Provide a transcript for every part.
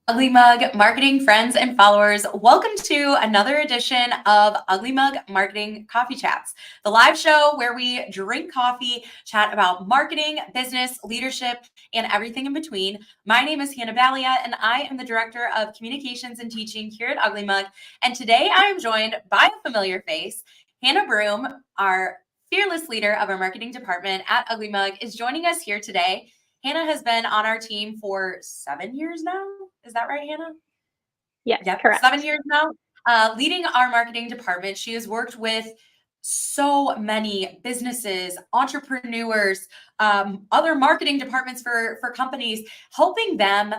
Ugly Mug marketing friends and followers, welcome to another edition of Ugly Mug Marketing Coffee Chats, the live show where we drink coffee, chat about marketing, business, leadership, and everything in between. My name is Hanna and I am the Director of Communications and Teaching here at Ugly Mug. And today I am joined by a familiar face. Hanna Broom, our fearless leader of our marketing department at Ugly Mug, is joining us here today. Hanna has been on our team for 7 years now. Is that right, Hanna? Yes, Yep, correct. 7 years now. Leading our marketing department, she has worked with so many businesses, entrepreneurs, other marketing departments for companies, helping them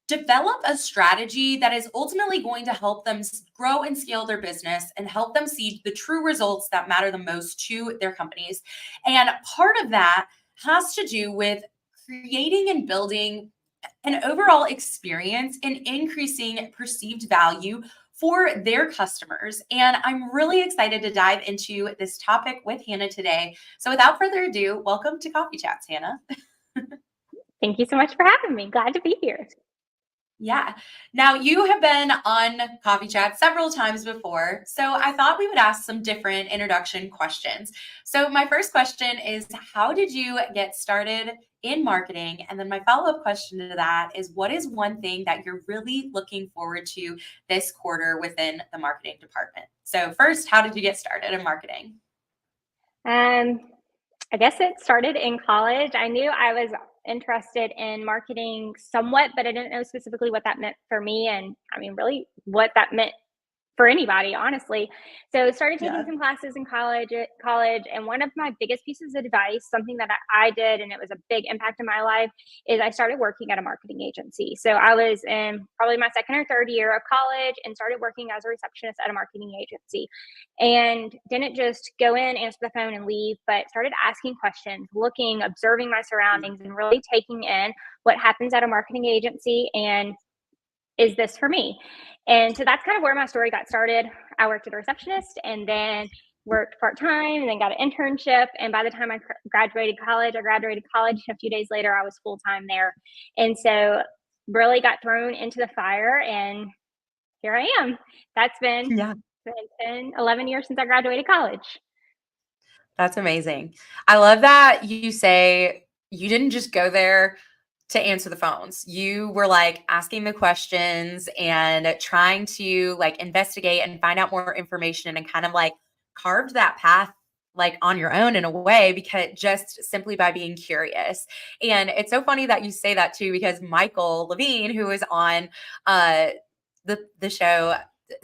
develop a strategy that is ultimately going to help them grow and scale their business and help them see the true results that matter the most to their companies. And part of that has to do with creating and building an overall experience and increasing perceived value for their customers. And I'm really excited to dive into this topic with Hanna today. So without further ado, welcome to Coffee Chats, Hanna. Thank you so much for having me. Glad to be here. Yeah. Now, you have been on Coffee Chat several times before, so I thought we would ask some different introduction questions. So, my first question is, how did you get started in marketing? And then my follow-up question to that is, what is one thing that you're really looking forward to this quarter within the marketing department? So, first, how did you get started in marketing? I guess it started in college. I knew I was interested in marketing somewhat, but I didn't know specifically what that meant for me. And I mean, really, what that meant for anybody, honestly. So started taking Yeah. some classes in college, and one of my biggest pieces of advice, something that I did, and it was a big impact in my life, is I started working at a marketing agency. So I was in probably my second or third year of college and started working as a receptionist at a marketing agency, and didn't just go in, answer the phone, and leave, but started asking questions, looking, observing my surroundings, and really taking in what happens at a marketing agency and is this for me? And so that's kind of where my story got started. I worked as a receptionist and then worked part time and then got an internship. And by the time I graduated college, a few days later, I was full time there. And so really got thrown into the fire. And here I am. That's Yeah. been 10, 11 years since I graduated college. That's amazing. I love that you say you didn't just go there to answer the phones. You were like asking the questions and trying to like investigate and find out more information and kind of like carved that path like on your own in a way because just simply by being curious. And it's so funny that you say that too because Michael Levine, who was on uh the show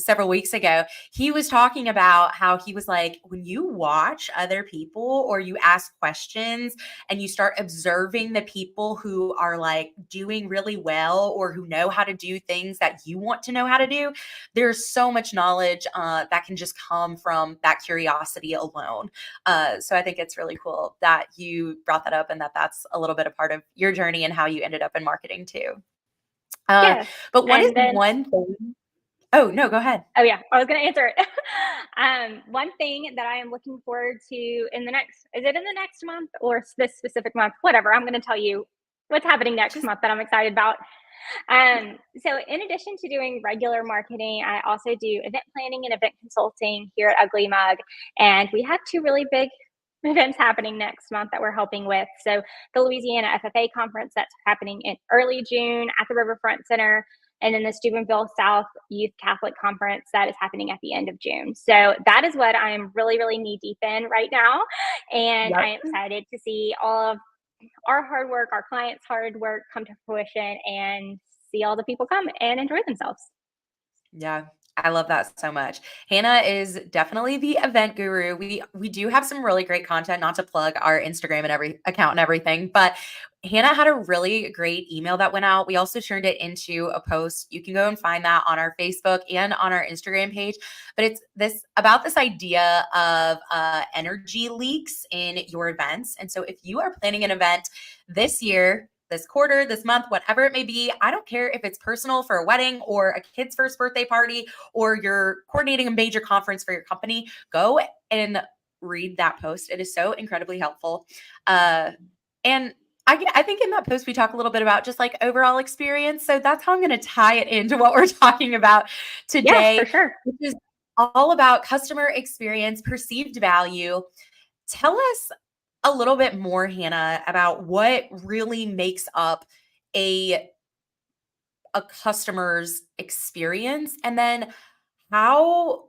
several weeks ago, he was talking about how he was like, when you watch other people or you ask questions and you start observing the people who are like doing really well or who know how to do things that you want to know how to do, there's so much knowledge that can just come from that curiosity alone. So I think it's really cool that you brought that up and that that's a little bit a part of your journey and how you ended up in marketing too. Uh, Yes. but what is And then one thing? Oh, no, go ahead. Oh yeah, I was gonna answer it. One thing that I am looking forward to in the next, is it in the next month or this specific month? Whatever. I'm gonna tell you what's happening next Just month that I'm excited about. So in addition to doing regular marketing, I also do event planning and event consulting here at Ugly Mug, and we have two really big events happening next month that we're helping with. So the Louisiana FFA conference that's happening in early June at the Riverfront Center, and then the Steubenville South Youth Catholic Conference that is happening at the end of June. So that is what I'm really, really knee deep in right now. And I Yep. am excited to see all of our hard work, our clients' hard work come to fruition and see all the people come and enjoy themselves. Yeah, I love that so much. Hannah is definitely the event guru. We do have some really great content, not to plug our Instagram and every account and everything, but Hannah had a really great email that went out. We also turned it into a post. You can go and find that on our Facebook and on our Instagram page. But it's this about this idea of energy leaks in your events. And so if you are planning an event this year, this quarter, this month, whatever it may be. I don't care if it's personal for a wedding or a kid's first birthday party, or you're coordinating a major conference for your company. Go and read that post. It is so incredibly helpful. And I think in that post we talk a little bit about just like overall experience. So that's how I'm going to tie it into what we're talking about Yeah, for today, sure. which is all about customer experience, perceived value. Tell us a little bit more, Hannah, about what really makes up a a customer's experience, and then how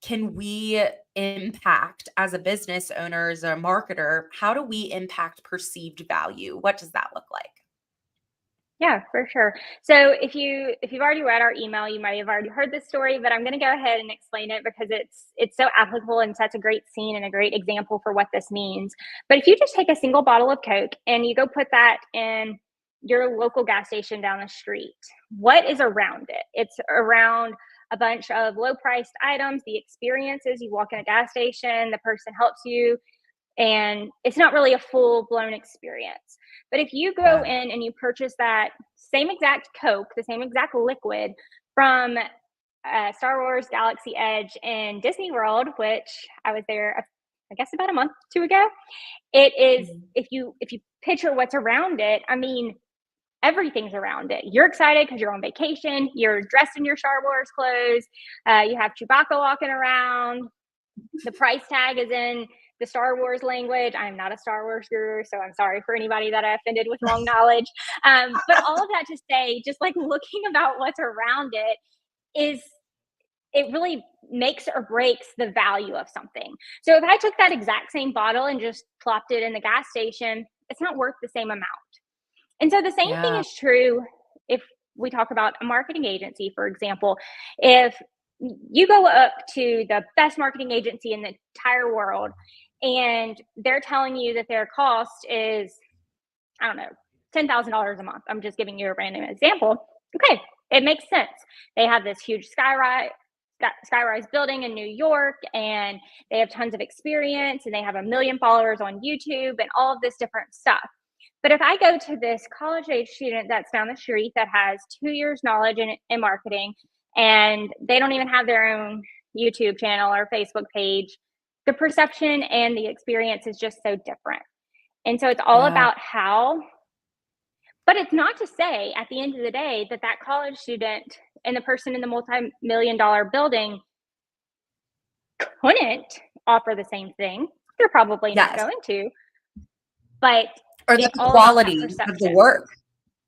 can we impact as a business owner, as a marketer, how do we impact perceived value? What does that look like? Yeah, for sure. So if you've already read our email, you might have already heard this story, but I'm going to go ahead and explain it because it's so applicable and sets a great scene and a great example for what this means. But if you just take a single bottle of Coke and you go put that in your local gas station down the street, what is around it? It's around a bunch of low priced items, the experiences. You walk in a gas station, the person helps you, and it's not really a full blown experience. But if you go Yeah. in and you purchase that same exact Coke, the same exact liquid from Star Wars Galaxy Edge in Disney World, which I was there, I guess about a month, two ago. It is, Mhm. if you picture what's around it, I mean, everything's around it. You're excited because you're on vacation. You're dressed in your Star Wars clothes. You have Chewbacca walking around. The price tag is in the Star Wars language. I'm not a Star Wars guru, so I'm sorry for anybody that I offended with wrong knowledge. But all of that to say, just like looking about what's around it is, it really makes or breaks the value of something. So if I took that exact same bottle and just plopped it in the gas station, it's not worth the same amount. And so the same thing Yeah. is true if we talk about a marketing agency, for example. If you go up to the best marketing agency in the entire world and they're telling you that their cost is, I don't know, $10,000 a month. I'm just giving you a random example. Okay, it makes sense. They have this huge skyrise building in New York, and they have tons of experience, and they have 1 million followers on YouTube, and all of this different stuff. But if I go to this college age student that's down the street that has 2 years knowledge in marketing, and they don't even have their own YouTube channel or Facebook page, the perception and the experience is just so different. And so it's all Yeah. about how, but it's not to say at the end of the day that that college student and the person in the multi-million dollar building couldn't offer the same thing. They're probably not Yes. going to, but Or that it's the all about that quality of the perception. work.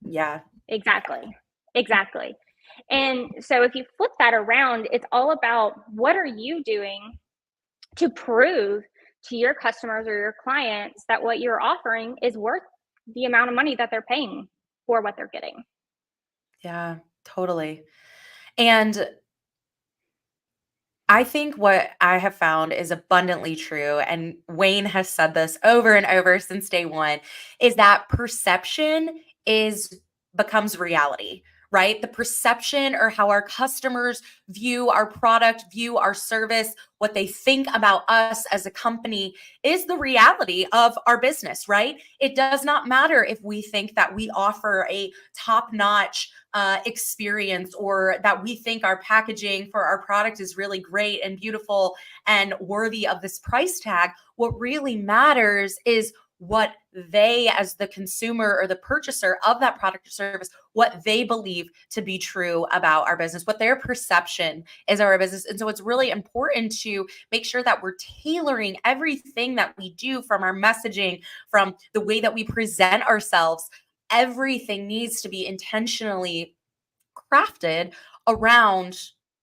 Yeah. Exactly. Exactly. And so if you flip that around, it's all about what are you doing to prove to your customers or your clients that what you're offering is worth the amount of money that they're paying for what they're getting. Yeah, totally. And I think what I have found is abundantly true, and Wayne has said this over and over since day one, is that perception is becomes reality, right? The perception or how our customers view our product, view our service, what they think about us as a company is the reality of our business, right? It does not matter if we think that we offer a top-notch experience, or that we think our packaging for our product is really great and beautiful and worthy of this price tag. What really matters is what they, as the consumer or the purchaser of that product or service, what they believe to be true about our business, what their perception is of our business. And so it's really important to make sure that we're tailoring everything that we do, from our messaging, from the way that we present ourselves. Everything needs to be intentionally crafted around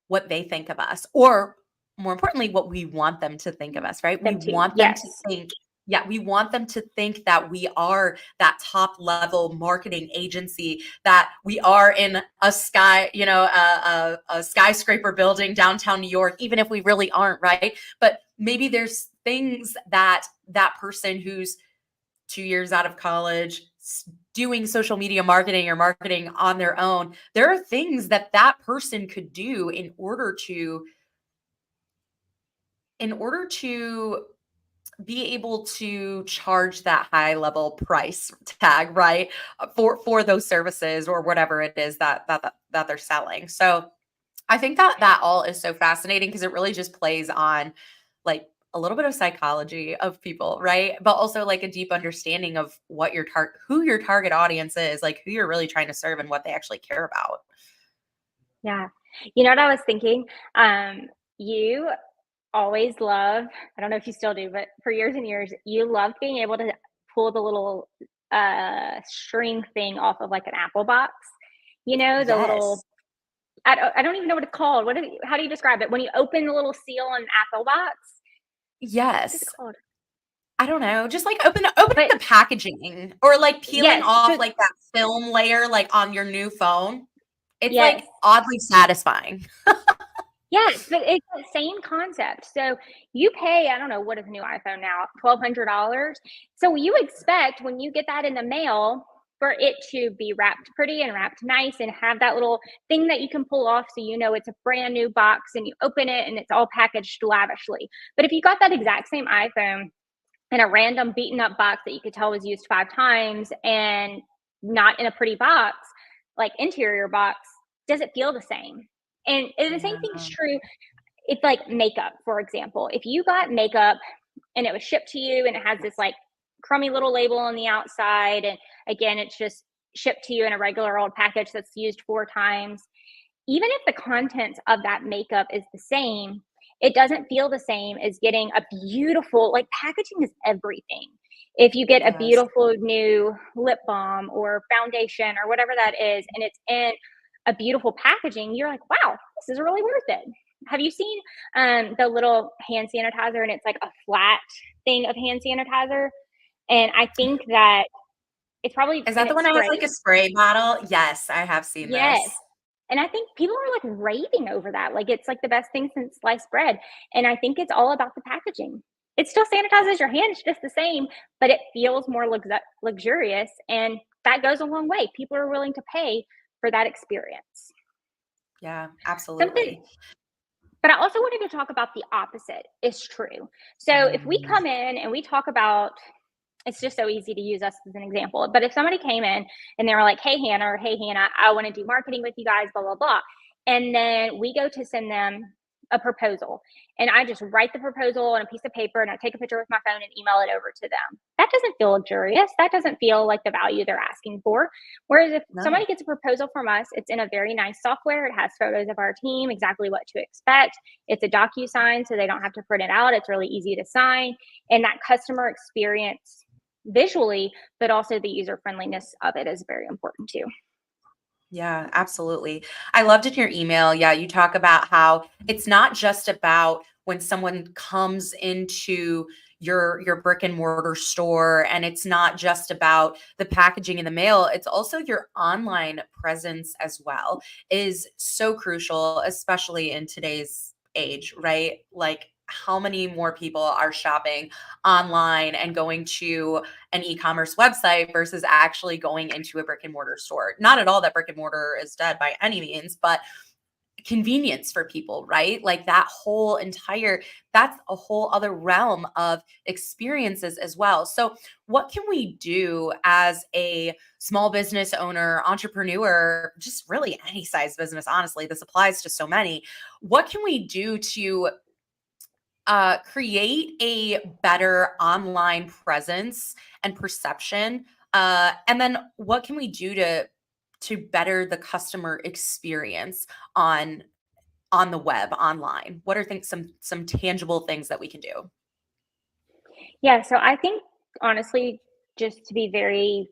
what they think of us, or more importantly, what we want them to think of us, right? We Them too. want them to Yes. think, yeah, we want them to think that we are that top level marketing agency, that we are in a sky, a skyscraper building downtown New York, even if we really aren't, right? But maybe there's things that that person who's 2 years out of college doing social media marketing or marketing on their own, there are things that that person could do in order to be able to charge that high level price tag, right? For those services or whatever it is that they're selling. So I think that that all is so fascinating because it really just plays on like a little bit of psychology of people, right? But also like a deep understanding of what who your target audience is, like who you're really trying to serve and what they actually care about. Yeah. You know what I was thinking? You always love, I don't know if you still do, but for years and years, you loved being able to pull the little string thing off of like an apple box. You know, the Yes. little, I don't even know what it's called. How do you describe it? When you open the little seal on an apple box, what is it Yes. called? I don't know, just like opening But the packaging or like peeling yes, off so like that film layer like on your new phone. It's yes, like oddly satisfying. yes, but it's the same concept. So you pay, I don't know, what is a new iPhone now? $1,200. So you expect when you get that in the mail for it to be wrapped pretty and wrapped nice and have that little thing that you can pull off so you know it's a brand new box and you open it and it's all packaged lavishly. But if you got that exact same iPhone in a random beaten up box that you could tell was used 5 times and not in a pretty box, like interior box, does it feel the same? And the same Yeah. thing's true. It's like makeup, for example. If you got makeup and it was shipped to you and it has this like crummy little label on the outside, and again, it's just shipped to you in a regular old package that's used 4 times, even if the contents of that makeup is the same, it doesn't feel the same as getting a beautiful, like packaging is everything. If you get a Yes. beautiful new lip balm or foundation or whatever that is, and it's in a beautiful packaging, you're like, wow, this is really worth it. Have you seen the little hand sanitizer and it's like a flat thing of hand sanitizer? And I think that it's probably, Is that and the it's one that has like sprays. a spray bottle? Yes, I have seen Yes. this. And I think people are like raving over that. Like it's like the best thing since sliced bread. And I think it's all about the packaging. It still sanitizes your hands just the same, but it feels more luxurious. And that goes a long way. People are willing to pay for that experience. Yeah, Something, absolutely. but I also wanted to talk about the opposite is true. So if we Mm, come in and we talk about, it's just so easy to use us as an example. But if somebody came in and they were like, hey, Hannah, or hey, Hannah, I want to do marketing with you guys, blah, blah, blah. And then we go to send them a proposal. And I just write the proposal on a piece of paper and I take a picture with my phone and email it over to them. That doesn't feel luxurious. That doesn't feel like the value they're asking for. Whereas if no. somebody gets a proposal from us, it's in a very nice software. It has photos of our team, exactly what to expect. It's a DocuSign, so they don't have to print it out. It's really easy to sign. And that customer experience visually, but also the user friendliness of it is very important too. Yeah, absolutely. I loved in your email. Yeah, you talk about how it's not just about when someone comes into your brick and mortar store, and it's not just about the packaging in the mail, it's also your online presence as well is so crucial, especially in today's age, right? Like how many more people are shopping online and going to an e-commerce website versus actually going into a brick and mortar store. Not at all that brick and mortar is dead by any means, but convenience for people, right? Like that's a whole other realm of experiences as well. So, what can we do as a small business owner, entrepreneur, just really any size business? Honestly, this applies to so many. What can we do to create a better online presence and perception? And then what can we do to better the customer experience on on the web online? What are things some tangible things that we can do? Yeah, so I think honestly, just to be very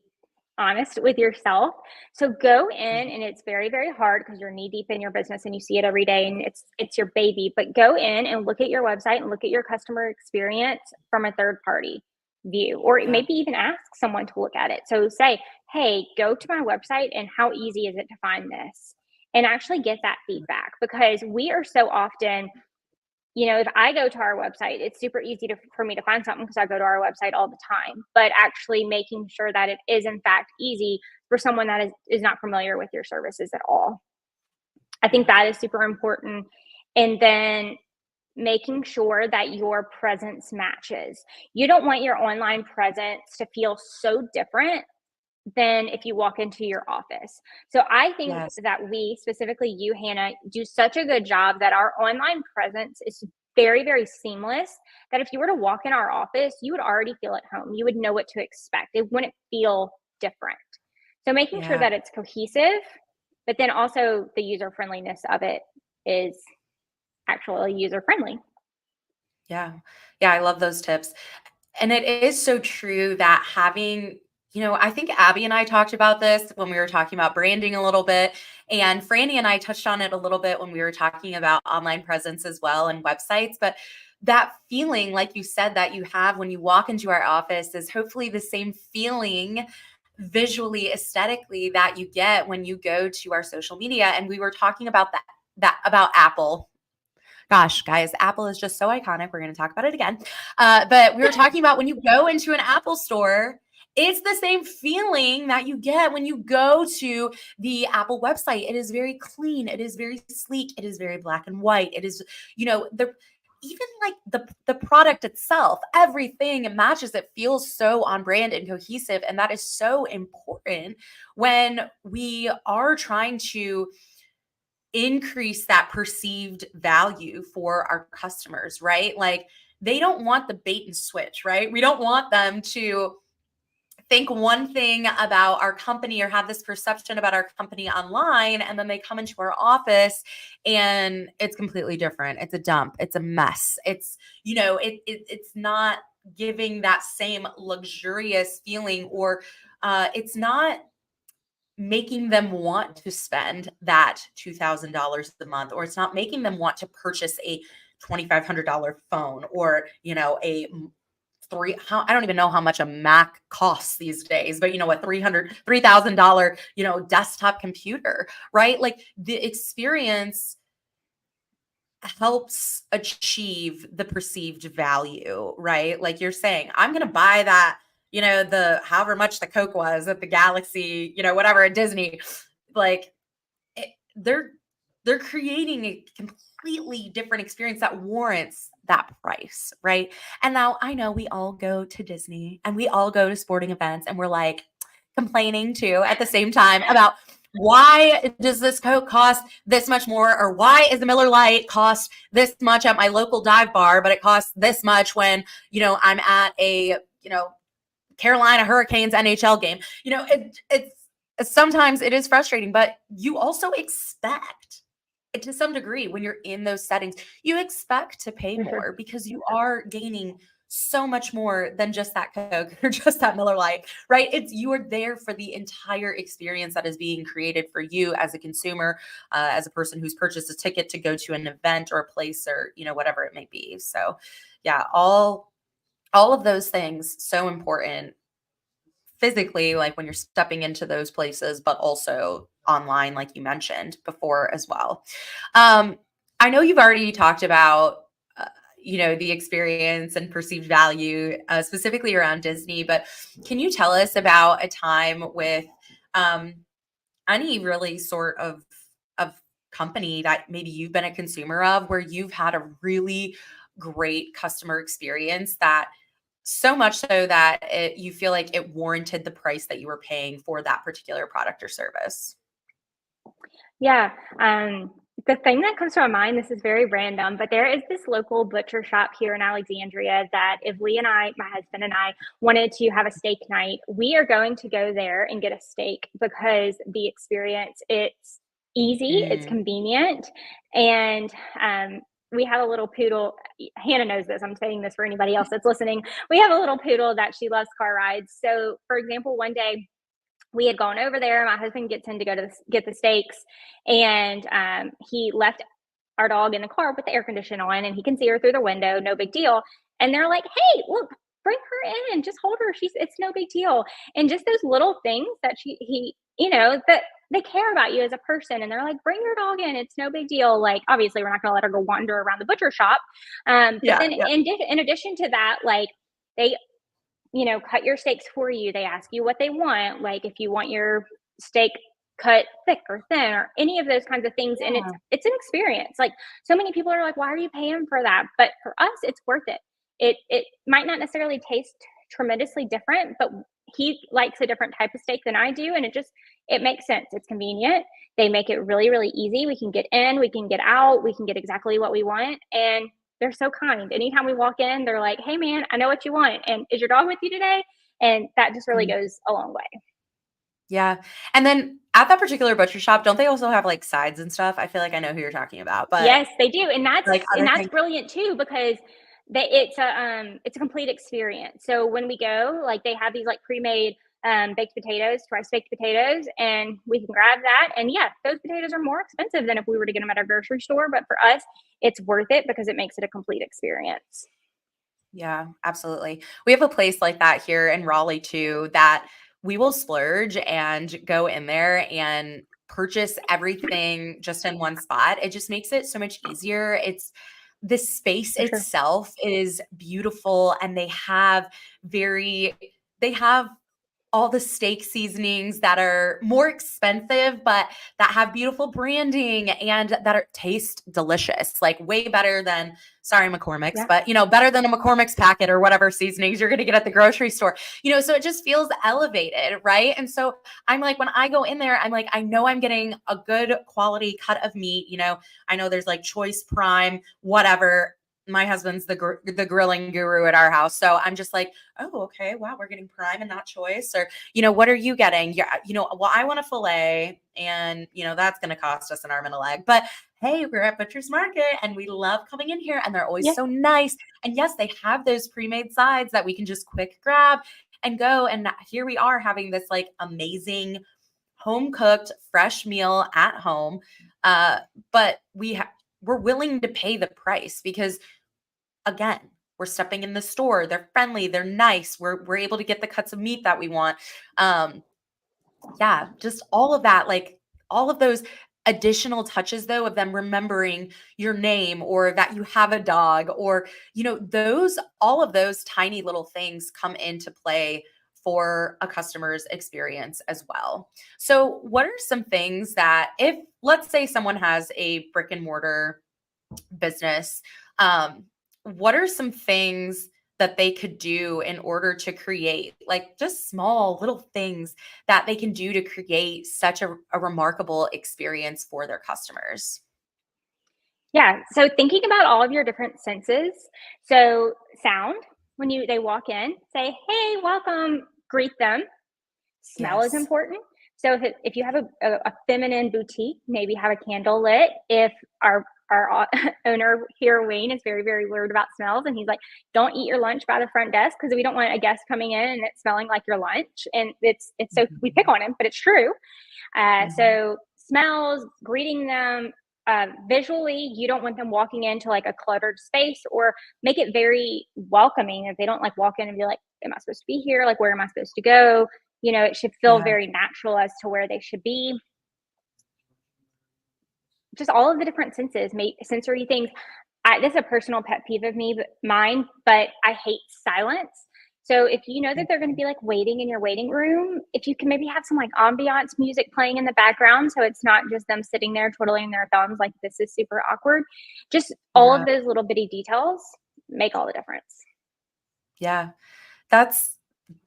honest with yourself. So go in and it's very, very hard because you're knee deep in your business and you see it every day and it's your baby. But go in and look at your website and look at your customer experience from a third party view, or Yeah. maybe even ask someone to look at it. So say, hey, go to my website and how easy is it to find this? And actually get that feedback because we are so often, if I go to our website, it's super easy for me to find something because I go to our website all the time. But actually making sure that it is in fact easy for someone that is not familiar with your services at all. I think Yeah. that is super important. And then making sure that your presence matches. You don't want your online presence to feel so different than if you walk into your office. So I think Yes. that we, specifically you, Hannah, do such a good job that our online presence is very, very seamless that if you were to walk in our office, you would already feel at home. You would know what to expect. It wouldn't feel different. So making sure Yeah. that it's cohesive, but then also the user friendliness of it is actually user friendly. Yeah. Yeah, I love those tips. And it is so true that having, I think Abby and I talked about this when we were talking about branding a little bit. And Franny and I touched on it a little bit when we were talking about online presence as well and websites. But that feeling, like you said, that you have when you walk into our office is hopefully the same feeling visually, aesthetically that you get when you go to our social media. And we were talking about that about Apple. Gosh, guys, Apple is just so iconic. We're going to talk about it again. But we were talking about when you go into an Apple store, it's the same feeling that you get when you go to the Apple website. It is very clean. It is very sleek. It is very black and white. It is, the even like the product itself, everything matches. It feels so on brand and cohesive, and that is so important when we are trying to increase that perceived value for our customers, right? Like they don't want the bait and switch, right? We don't want them to think one thing about our company or have this perception about our company online, and then they come into our office and it's completely different. It's a dump. It's a mess. It's, it's not giving that same luxurious feeling, or it's not making them want to spend that $2,000 a month, or it's not making them want to purchase a $2,500 phone, or, a I don't even know how much a Mac costs these days, but a $3,000, desktop computer, right? Like the experience helps achieve the perceived value, right? Like you're saying, I'm going to buy that, the however much the Coke was at the Galaxy, whatever at Disney. Like it, they're creating a completely different experience that warrants that price, right? And now I know we all go to Disney and we all go to sporting events and we're like complaining too at the same time about why does this Coke cost this much more, or why is the Miller Lite cost this much at my local dive bar, but it costs this much when, I'm at a, Carolina Hurricanes NHL game. It's sometimes it is frustrating, but you also expect, to some degree, when you're in those settings, you expect to pay For sure. more because you are gaining so much more than just that Coke or just that Miller Lite, right? It's you are there for the entire experience that is being created for you as a consumer, as a person who's purchased a ticket to go to an event or a place, or whatever it may be. So, yeah, all of those things so important physically, like when you're stepping into those places, but also online, like you mentioned before as well. I know you've already talked about, the experience and perceived value, specifically around Disney, but can you tell us about a time with um, any really sort of company that maybe you've been a consumer of, where you've had a really great customer experience, that so much so that you feel like it warranted the price that you were paying for that particular product or service? Yeah. The thing that comes to my mind, this is very random, but there is this local butcher shop here in Alexandria that if Lee and I, my husband and I, wanted to have a steak night, we are going to go there and get a steak because the experience, it's easy, it's Mm, convenient, and we have a little poodle. Hannah knows this. I'm saying this for anybody else that's listening. We have a little poodle that she loves car rides. So, for example, one day we had gone over there. My husband gets in to go to get the steaks, and he left our dog in the car with the air conditioner on, and he can see her through the window. No big deal. And they're like, "Hey, look, bring her in. Just hold her. It's no big deal." And just those little things that that they care about you as a person, and they're like, "Bring your dog in. It's no big deal." Like, obviously, we're not going to let her go wander around the butcher shop. But yeah, then, yeah. in addition to that, like they cut your steaks for you. They ask you what they want, like if you want your steak cut thick or thin or any of those kinds of things. And Yeah. it's an experience. Like so many people are like, why are you paying for that? But for us, it's worth it. It might not necessarily taste tremendously different, but he likes a different type of steak than I do. And it makes sense. It's convenient. They make it really, really easy. We can get in, we can get out, we can get exactly what we want. And they're so kind. Anytime we walk in, they're like, "Hey, man, I know what you want, and is your dog with you today?" And that just really Mhm. goes a long way. Yeah. And then at that particular butcher shop, don't they also have like sides and stuff? I feel like I know who you're talking about, but Yes, they do, and like other that's things. brilliant too because it's a complete experience. So when we go, like they have these like pre-made baked potatoes, rice baked potatoes, and we can grab that. And yeah, those potatoes are more expensive than if we were to get them at a grocery store, but for us, it's worth it because it makes it a complete experience. Yeah, absolutely. We have a place like that here in Raleigh too that we will splurge and go in there and purchase everything just in one spot. It just makes it so much easier. It's the space For sure. itself is beautiful and they have all the steak seasonings that are more expensive, but that have beautiful branding and that taste delicious, like way better than, sorry, McCormick's, Yeah. but better than a McCormick's packet or whatever seasonings you're going to get at the grocery store. So it just feels elevated, right? And so I'm like, when I go in there, I'm like, I know I'm getting a good quality cut of meat. I know there's like choice prime, whatever. My husband's the grilling guru at our house. So I'm just like, oh, okay, wow, we're getting prime and not choice. Or, what are you getting? Yeah, well, I want a fillet, and that's going to cost us an arm and a leg. But hey, we're at Butcher's Market and we love coming in here and they're always Yeah. so nice. And yes, they have those pre-made sides that we can just quick grab and go. And here we are having this like amazing home cooked fresh meal at home. Uh, but we're willing to pay the price because, again, we're stepping in the store. They're friendly. They're nice. We're able to get the cuts of meat that we want. Um, yeah, just all of that, like all of those additional touches though of them remembering your name or that you have a dog or those all of those tiny little things come into play for a customer's experience as well. So, what are some things that, if let's say someone has a brick and mortar business, what are some things that they could do in order to create, like, just small little things that they can do to create such a remarkable experience for their customers? Yeah. So thinking about all of your different senses. So sound, when they walk in, say, "Hey, welcome," greet them. Smell is Yes. important. So if you have a feminine boutique, maybe have a candle lit. If our owner here, Wayne, is very, very weird about smells, and he's like, "Don't eat your lunch by the front desk because we don't want a guest coming in and it smelling like your lunch." And it's so we pick Mhm. on him, but it's true. Mhm. So smells, greeting them visually, you don't want them walking into like a cluttered space, or make it very welcoming. If they don't like walk in and be like, "Am I supposed to be here? Like, where am I supposed to go?" It should feel Yeah. very natural as to where they should be. Just all of the different senses, make sensory things. This is a personal pet peeve of mine, but I hate silence. So if you know that they're going to Mhm. be like waiting in your waiting room, if you can maybe have some like ambiance music playing in the background, so it's not just them sitting there twiddling their thumbs like this is super awkward. Just all Yeah. of those little bitty details make all the difference. Yeah. That's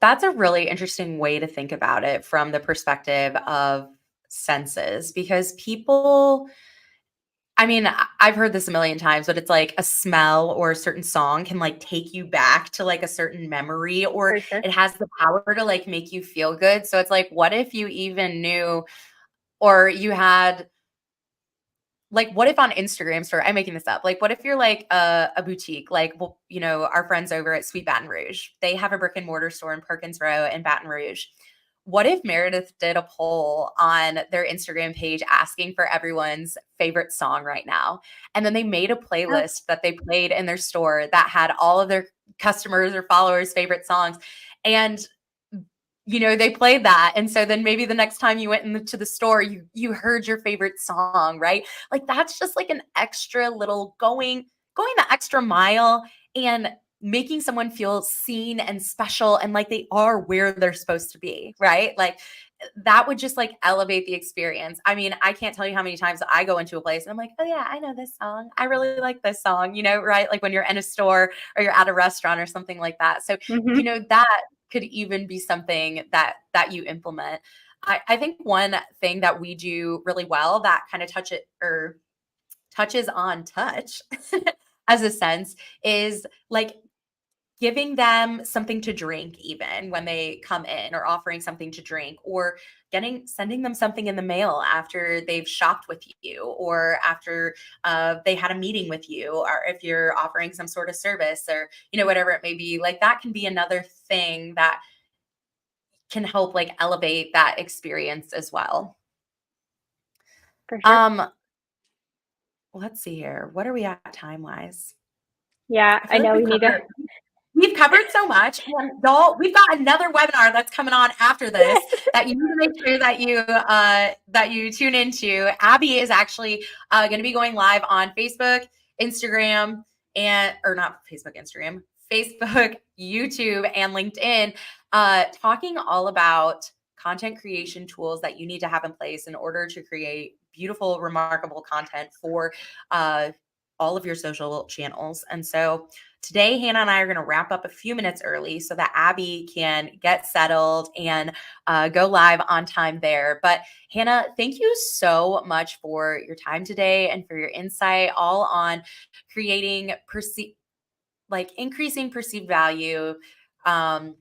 that's a really interesting way to think about it from the perspective of senses, because people, I mean, I've heard this a million times, but it's like a smell or a certain song can like take you back to like a certain memory, or For sure. it has the power to like make you feel good. So it's like, what if you even knew, or you had, like, what if on Instagram story, I'm making this up. Like, what if you're like a boutique, like, well, our friends over at Sweet Baton Rouge, they have a brick and mortar store in Perkins Row in Baton Rouge. What if Meredith did a poll on their Instagram page asking for everyone's favorite song right now? And then they made a Oh, playlist that they played in their store that had all of their customers or followers' favorite songs. And they played that. And so then maybe the next time you went into the store, you heard your favorite song, right? Like, that's just like an extra little going the extra mile and making someone feel seen and special and like they are where they're supposed to be, right? Like, that would just like elevate the experience. I mean, I can't tell you how many times I go into a place and I'm like, oh yeah, I know this song. I really like this song, right? Like when you're in a store or you're at a restaurant or something like that. So, hmm that could even be something that you implement. I think one thing that we do really well that kind of touches on touch as a sense is like giving them something to drink even when they come in, or offering something to drink, or sending them something in the mail after they've shopped with you, or after they had a meeting with you, or if you're offering some sort of service, or whatever it may be. Like that can be another thing that can help like elevate that experience as well. For sure. um let's see here, what are we at time wise? Yeah, I I feel like know we need to. we've covered so much. And y'all, we've got another webinar that's coming on after this Yes. that you need to make sure that you tune into. Abby is actually going to be going live on Facebook, Instagram, and or not Facebook, Instagram, Facebook, YouTube, and LinkedIn, talking all about content creation tools that you need to have in place in order to create beautiful, remarkable content for all of your social channels. And so today, Hannah and I are going to wrap up a few minutes early so that Abby can get settled and go live on time there. But Hannah, thank you so much for your time today and for your insight all on creating increasing perceived value. Um,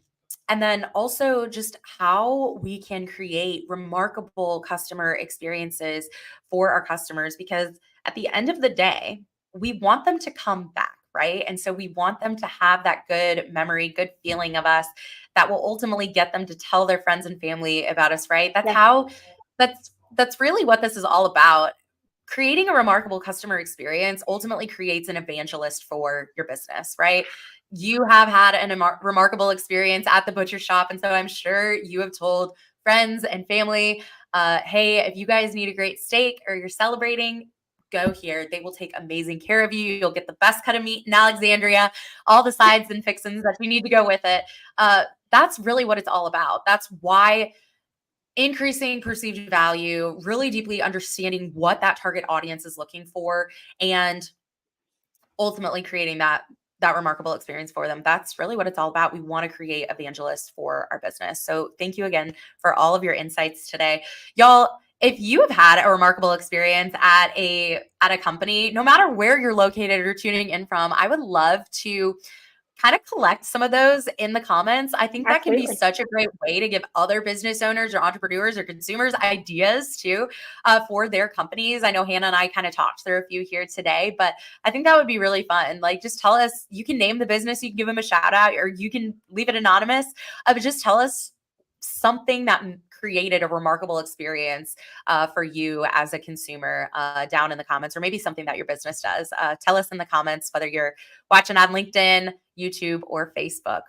and then also just how we can create remarkable customer experiences for our customers, because at the end of the day, we want them to come back, right? And so we want them to have that good memory, good feeling of us that will ultimately get them to tell their friends and family about us, right? Yes. That's really what this is all about. Creating a remarkable customer experience ultimately creates an evangelist for your business, right? You have had an remarkable experience at the butcher shop. And so I'm sure you have told friends and family, hey, if you guys need a great steak or you're celebrating, go here. They will take amazing care of you. You'll get the best cut of meat in Alexandria, all the sides and fixins that you need to go with it. That's really what it's all about. That's why increasing perceived value, really deeply understanding what that target audience is looking for, and ultimately creating that remarkable experience for them. That's really what it's all about. We want to create evangelists for our business. So thank you again for all of your insights today. Y'all, if you have had a remarkable experience at a company, no matter where you're located or tuning in from, I would love to kind of collect some of those in the comments. I think that can be Absolutely. such a great way to give other business owners or entrepreneurs or consumers ideas too, for their companies. I know Hannah and I kind of talked through a few here today, but I think that would be really fun. Like, just tell us, you can name the business, you can give them a shout out, or you can leave it anonymous, but just tell us something that created a remarkable experience for you as a consumer, down in the comments, or maybe something that your business does. Tell us in the comments whether you're watching on LinkedIn, YouTube, or Facebook.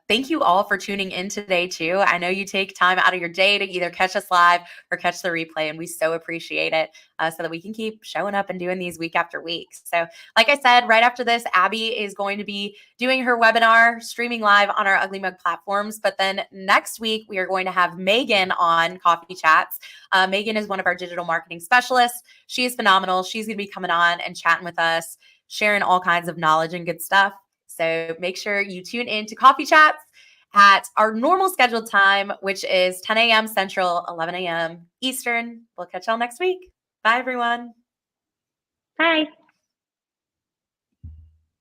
Thank you all for tuning in today too. I know you take time out of your day to either catch us live or catch the replay, and we so appreciate it, so that we can keep showing up and doing these week after week. So like I said, right after this, Abby is going to be doing her webinar streaming live on our Ugly Mug platforms. But then next week, we are going to have Megan on Coffee Chats. Megan is one of our digital marketing specialists. She is phenomenal. She's going to be coming on and chatting with us, sharing all kinds of knowledge and good stuff. So make sure you tune in to Coffee Chats at our normal scheduled time, which is 10 a.m. Central, 11 a.m. Eastern. We'll catch y'all next week. Bye, everyone. Bye.